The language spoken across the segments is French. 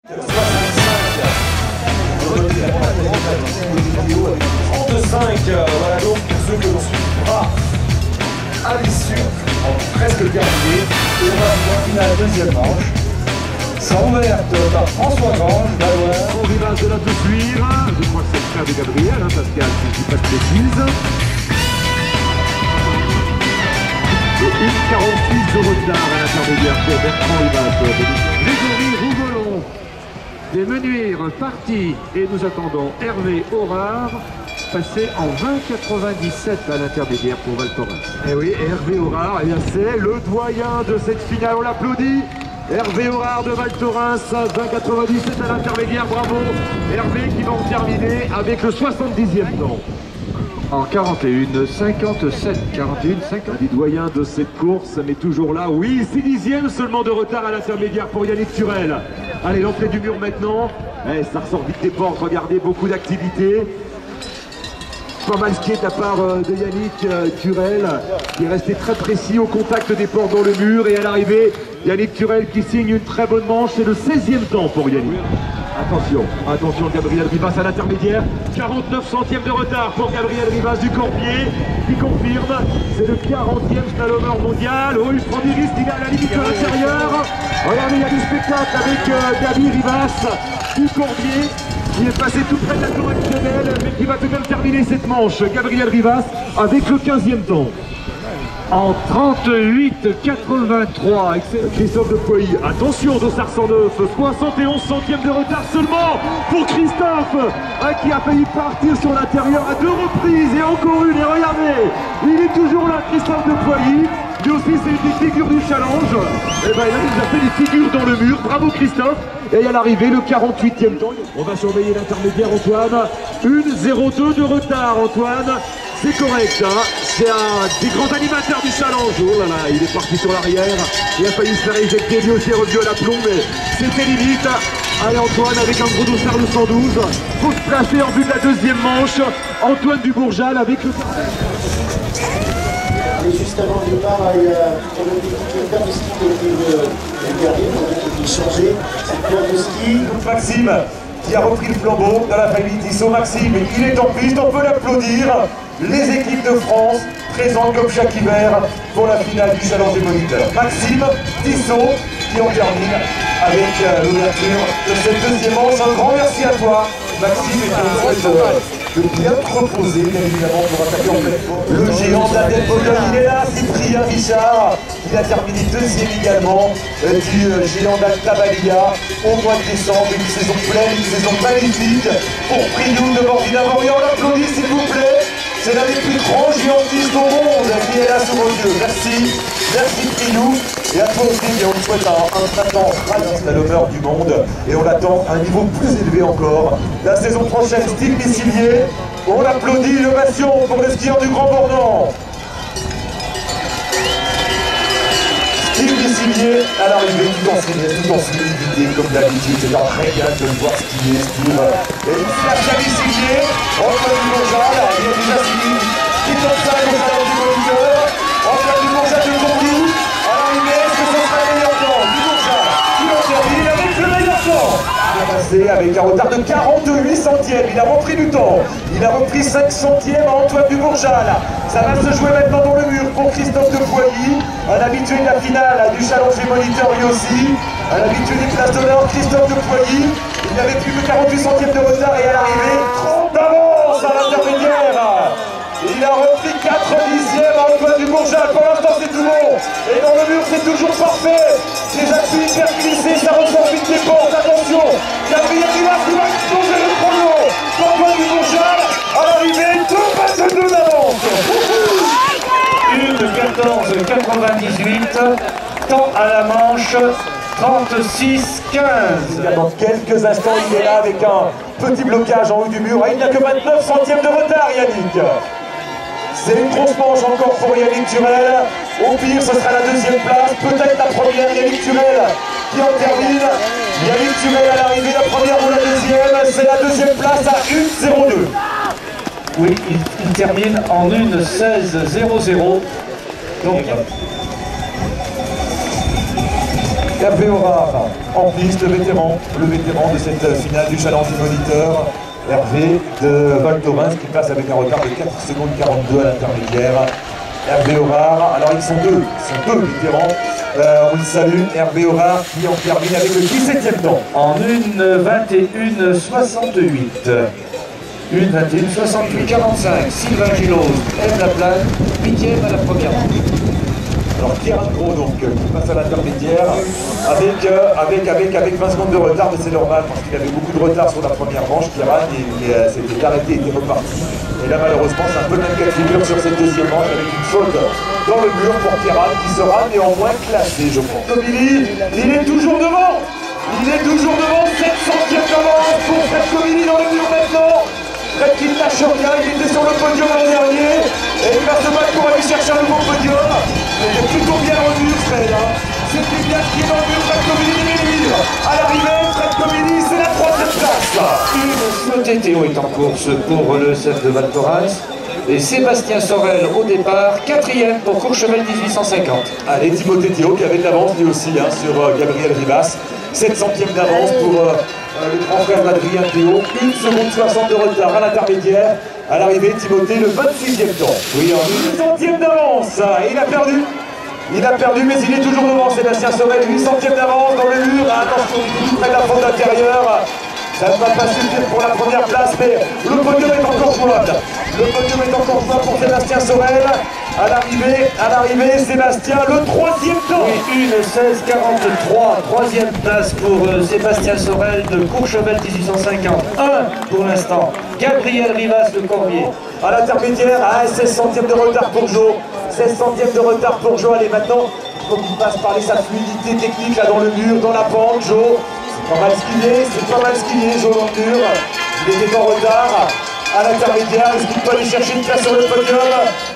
Voilà donc pour ceux que l'on suivra à l'issue, presque terminé, et on va finir la deuxième manche. Sera ouverte par François Grange, Valois. Au rivage de la te suivre, je crois que c'est le frère de Gabriel, Pascal, si je ne dis pas de bêtises. Et 1,46 de retard à l'intermédiaire pour Bertrand Rivage. Grégory Rouvelon, des Menuires partis, et nous attendons Hervé Horard, passé en 20,97 à l'intermédiaire pour Val Thorens. Et oui, Hervé Horard, eh bien c'est le doyen de cette finale, on l'applaudit. Hervé Horard de Val Thorens, 20,97 à l'intermédiaire, bravo. Hervé qui va en terminer avec le 70e temps. En 41,57, 41,50. Les doyens de cette course, mais toujours là, oui, 6 dixièmes seulement de retard à l'intermédiaire pour Yannick Turel. Allez, l'entrée du mur maintenant. Eh, ça ressort vite des portes, regardez, beaucoup d'activités. Pas mal skié de la part de Yannick Turel, qui est resté très précis au contact des portes dans le mur. Et à l'arrivée, Yannick Turel qui signe une très bonne manche. C'est le 16e temps pour Yannick. Attention, attention, Gabriel Rivas à l'intermédiaire. 49 centièmes de retard pour Gabriel Rivas du Corbier, qui confirme. C'est le 40e slalomeur mondial. Oh, il prend des risques, il est à la limite de l'intérieur. Regardez, il y a du spectacle avec Gabi Rivas du Corbier. Il est passé tout près de la tour additionnelle, mais qui va tout de même terminer cette manche. Gabriel Rivas avec le 15e temps. En 38,83. Christophe de Pouilly. Attention, Dossard 109. 71 centièmes de retard seulement pour Christophe, qui a failli partir sur l'intérieur à 2 reprises. Et encore une. Et regardez, il est toujours là, Christophe de Pouilly. Lui aussi, c'est une des figures du challenge. Et ben, il a déjà fait des figures dans le mur. Bravo Christophe. Et à l'arrivée, le 48e temps. On va surveiller l'intermédiaire, Antoine. 1,02 de retard, Antoine. C'est correct, hein. C'est un des grands animateurs du challenge. Oh là là, il est parti sur l'arrière. Il a failli se faire éjecter, lui aussi est revenu à l'aplomb, mais c'était limite. Allez Antoine avec un gros dossard de 112. Faut se placer en vue de la deuxième manche. Antoine Dubourjal avec le... Et juste avant le départ, il y a le paire de ski qui a été gardé, qui a été changé. Cette paire de ski. Maxime qui a repris le flambeau dans la famille Tissot. Maxime, il est en piste, on peut l'applaudir. Les équipes de France présentes comme chaque hiver pour la finale du Challenge des moniteurs. Maxime Tissot qui en termine avec l'ouverture de cette deuxième manche. Un grand merci à toi, Maxime, et je te souhaite de bien te reposer, bien évidemment, pour attaquer en pleine forme. Le géant d'Adèle Bogol, il est là, Cyprien Richard. Il a terminé deuxième également du géant d'Alta-Balia au mois de décembre. Une saison pleine, une saison magnifique pour Priou de Bordina-Moria. On l'applaudit, s'il vous plaît. C'est l'un des plus grands géantistes au monde qui est là sous vos yeux. Merci, merci Priou. Et à toi aussi, on te souhaite un printemps ravi, slalomeur du monde. Et on attend un niveau plus élevé encore. La saison prochaine, Steve Missilier. On applaudit l'ovation pour le skieur du Grand Bornand. Steve Missilier à l'arrivée, tout en fluidité comme d'habitude. C'est un régal de le voir skier, Steve. Et une flash à Missilier. Antoine Dubourjal, il a déjà fini. Qui tombe ça au salon du moniteur. Antoine Dubourjal de Gourdi. À l'arrivée, est-ce que ce sera le meilleur temps? Dubourjal qui en termine avec le meilleur temps. Il a passé avec un retard de 48 centièmes. Il a repris du temps. Il a repris 5 centièmes à Antoine Dubourjal. Ça va se jouer maintenant dans le mur pour Christophe de Pouilly, un habitué de la finale du Challenge des moniteurs lui aussi, un habitué des classes d'honneur, Christophe de Pouilly. Il n'avait plus que 48 centièmes de retard et à l'arrivée, 30 d'avance à l'intermédiaire. Il a repris 4 dixièmes à Antoine Dubourjal. Pour l'instant, c'est tout bon. Et dans le mur, c'est toujours parfait. Les appuis hyper glissés, ça ressort vite des portes. Attention, Gabriel Rivas qui va exploser le chrono. Antoine Dubourjal, à l'arrivée, 2,22 d'avance. 1,14,98. Temps à la manche. 36,15. Dans quelques instants, il est là avec un petit blocage en haut du mur. Il n'a que 29 centièmes de retard, Yannick. C'est une grosse manche encore pour Yannick Turel. Au pire, ce sera la deuxième place, peut-être la première. Yannick Turel qui en termine. Yannick Turel à l'arrivée, la première ou la deuxième. C'est la deuxième place à 1,02. Oui, il termine en 1,16,00. Donc, Hervé Horard, en piste, le vétéran de cette finale du Challenge du Moniteur. Hervé de Val Thorens qui passe avec un retard de 4 secondes 42 à l'intermédiaire. Hervé Horard, alors ils sont deux vétérans. On le salue, Hervé Horard qui en termine avec le 17e temps. En 1:21:68. 1:21:68. 45. Sylvain Gilloz, M. Laplane, 8e à la première manche. Alors Kieran Gros donc qui passe à l'intermédiaire avec 20 secondes de retard, mais c'est normal parce qu'il avait beaucoup de retard sur la première manche, Kieran, et s'était arrêté, était reparti. Et là malheureusement c'est un peu le même cas de figure sur cette deuxième manche avec une faute dans le mur pour Kieran qui sera néanmoins classé, je pense. Comilly, il est toujours devant. Il est toujours devant, 700e d'avance pour Fred Comilly dans le mur maintenant. Fred qui ne lâche rien, il était sur le podium l'an dernier et il va se battre pour aller chercher un nouveau podium. Il est plutôt bien dans le mur, Fred. C'était bien ce qui est dans le mur, Fred Comilly est à l'arrivée, Fred Comilly, c'est la 3e place. Une Théo est en course pour le CF de Val Thorens. Et Sébastien Sorel au départ, 4e pour Courchevel 1850. Allez, Timothée Théo qui avait de l'avance lui aussi sur Gabriel Rivas. 700e d'avance pour le grand frère d'Adrien Théo. 1 seconde 60 de retard à l'intermédiaire. À l'arrivée, Timothée, le 26e temps. Oui, en 800e d'avance. Il a perdu. Mais il est toujours devant. Sébastien Sorel, 800e d'avance dans le mur. Attention, tout près de la fente intérieure. Ça ne va pas suffire pour la première place, mais le podium est encore jouable. Le podium est encore jouable pour Sébastien Sorel. À l'arrivée, Sébastien, le 3e temps. Oui, 1:16:43, 3e place pour Sébastien Sorel de Courchevel 1850. 1 pour l'instant. Gabriel Rivas de Cormier. À l'intermédiaire, 16 centièmes de retard pour Jo. 16 centièmes de retard pour Jo. Allez, maintenant, il faut qu'il passe par sa fluidité technique là dans le mur, dans la pente, Jo. C'est pas mal skié, Jo dans le mur. Il était en retard. À l'intermédiaire, est-ce qu'il peut aller chercher une place sur le podium?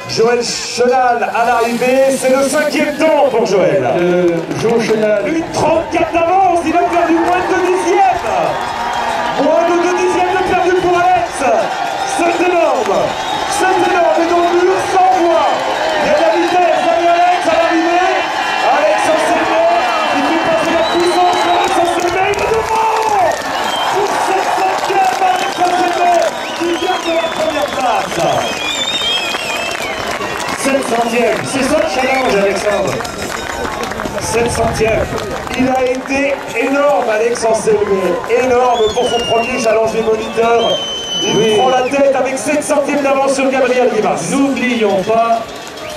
Joël Chenal à l'arrivée, c'est le 5e temps pour Joël. Jo Chenal. Une 34 d'avance, il a perdu moins de 2 dixièmes. Moins de 2 dixièmes de perdu pour Alex. C'est énorme. Et dans le mur, sans voix. Il y a de la vitesse, allez Alex à l'arrivée. Alex Anselmet, il fait passer la puissance. Alex Anselmet, il est devant. Pour 700e, Alex Anselmet, qui vient de la première place. 700e, c'est ça le challenge, Alexandre. 700e. Il a été énorme, Alex Anselmet. Énorme pour son premier challenge des moniteurs. Il prend la tête avec 7 centièmes d'avance sur Gabriel Rivas. N'oublions pas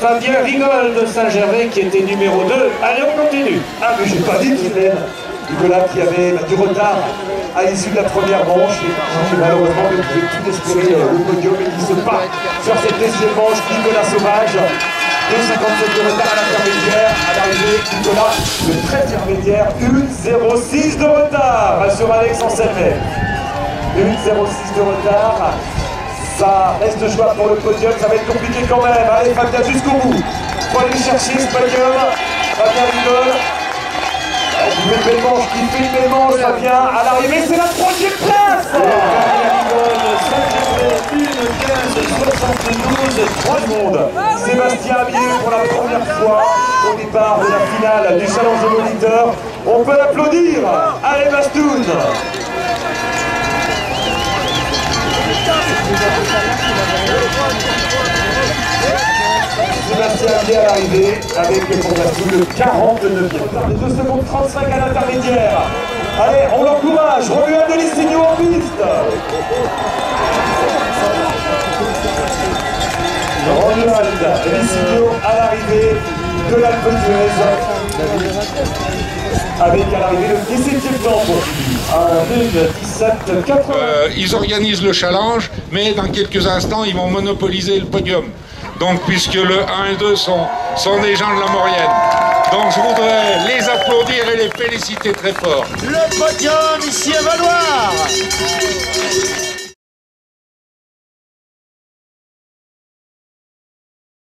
Fabien Rigol de Saint-Gervais qui était numéro 2. Allez, on continue. Ah, mais j'ai pas dit qu'il est Nicolas qui avait du retard à l'issue de la première manche. Et malheureusement, il ne pouvait plus espérer le podium et il se bat sur cette deuxième manche. Nicolas Sauvage, 2,57 de retard à l'intermédiaire. À l'arrivée, Nicolas, le très intermédiaire, 1,06 de retard sur Alex Anselmet. 1,06 de retard. Ça reste jouable pour le podium, ça va être compliqué quand même. Allez, Fabien jusqu'au bout. Il faut aller chercher ce podium. Fabien rigole. Il fait une belle manche, Fabien. À l'arrivée, c'est la 3e place. Fabien Rigol, Saint-Gervais, 1:15:72, 3 secondes. Sébastien Amier pour la première fois au départ de la finale du challenge de moniteur. On peut l'applaudir. Allez, Bastoun. Sébastien Amier à l'arrivée avec pour Bastoun le 49e. 2 secondes 35 à l'intermédiaire. Allez, on l'encourage. Romuald Delissigno en piste. Romuald Delissigno à l'arrivée de l'Alpe d'Huez. Avec à l'arrivée le 17e temps pour ils organisent le challenge, mais dans quelques instants, ils vont monopoliser le podium. Donc, puisque le 1 et 2 sont des gens de la Maurienne. Donc, je voudrais les applaudir et les féliciter très fort. Le podium ici à Valloire.